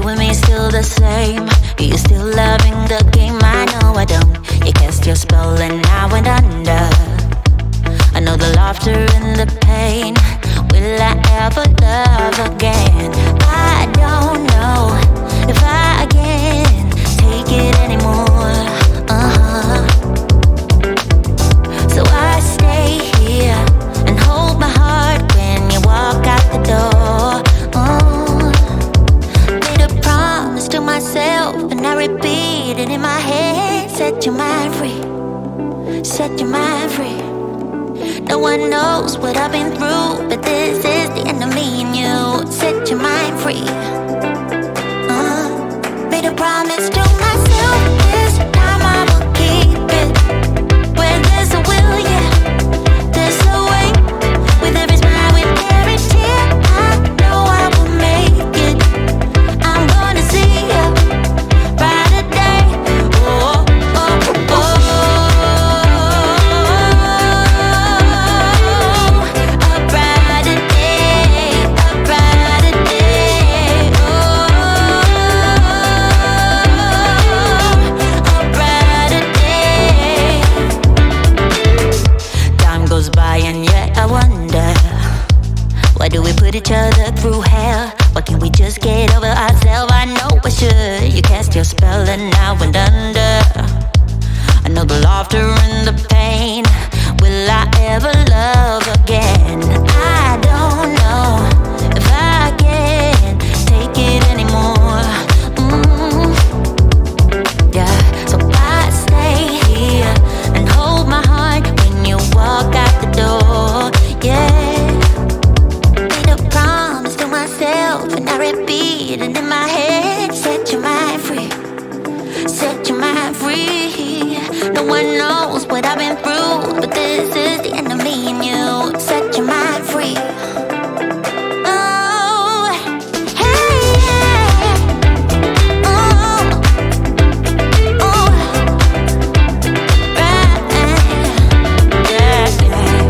with me still the same? Are you still loving the game? I know I don't. You cast your spell and I went under. I know the laughter and the pain. Will I ever love again? I don't know if I can take it anymore. So I stay here and hold my heart when you walk out the door. Made a promise to myself and I repeat it in my head. Set your mind free. Set your mind free. No one knows what I've been through, but this is the end of me and you. Set your mind free. Made a promise to myself, this time I will keep it. Where there's a will, yeah, there's a way. With every smile, with every tear, I know I will make it. I'm gonna see a brighter day. Oh, oh, oh. Put each other through hell. Why can't we just get over ourselves? I know I should. You cast your spell and I went under. I know the laughter and the pain. Will I ever love again? I don't know if I can take it anymore. Yeah, so I stay here and hold my heart when you walk out the door. Yeah. And I repeat it in my head. Set your mind free. Set your mind free. No one knows what I've been through, but this is the end of me and you. Set your mind free. Oh, hey, yeah. Oh, oh, right, yeah, yeah.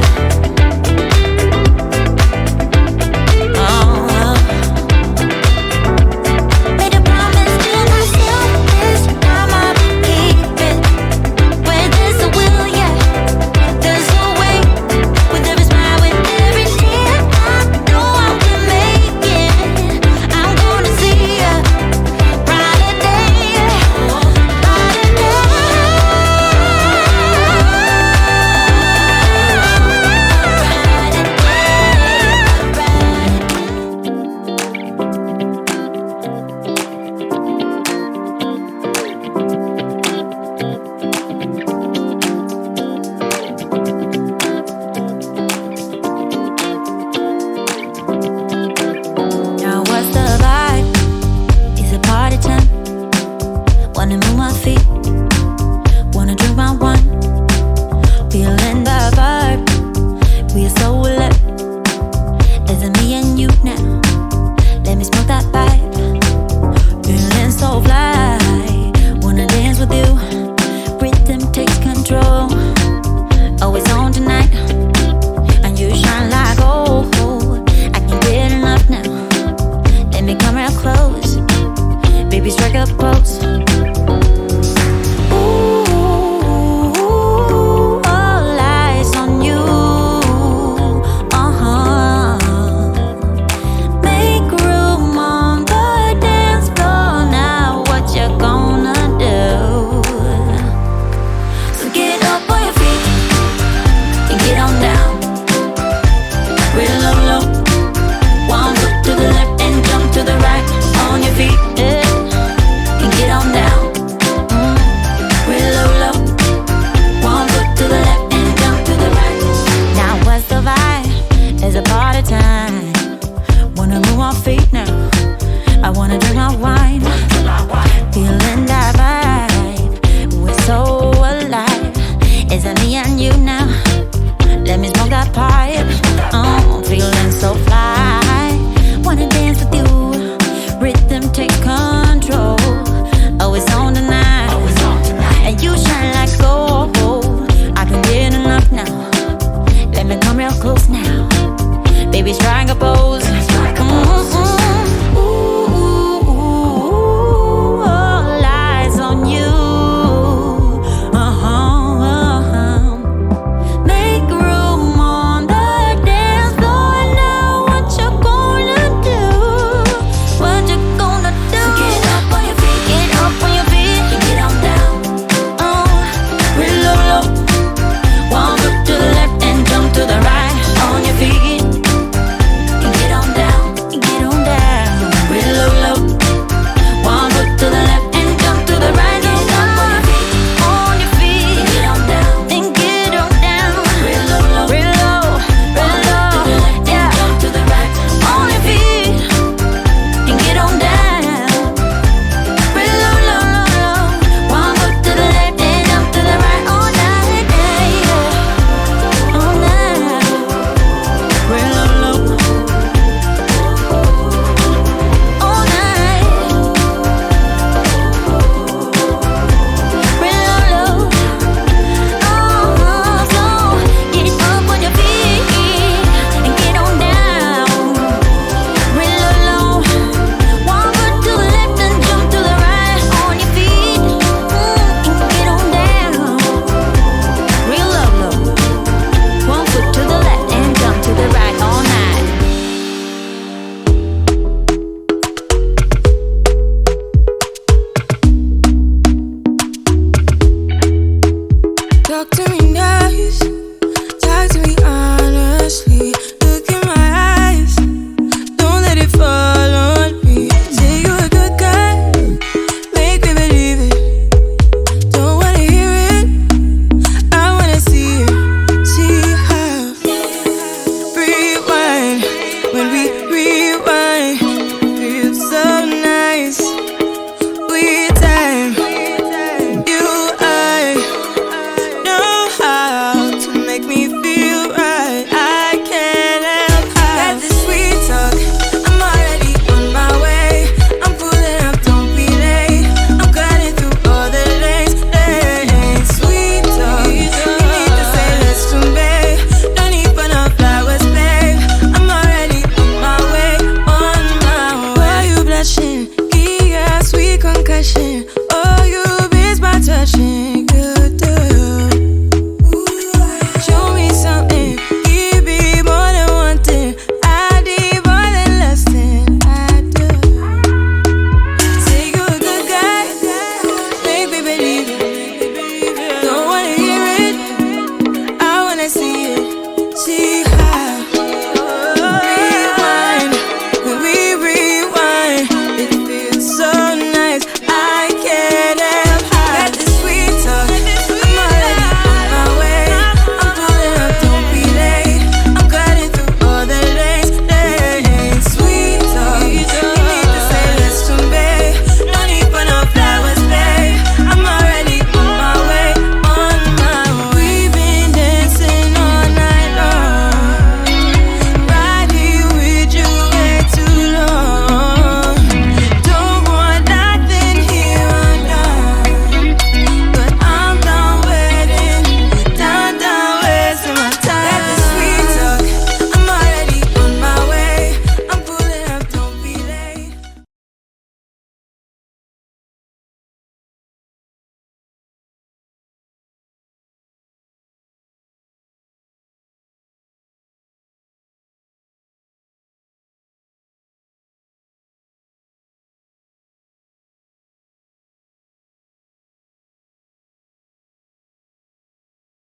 刚开始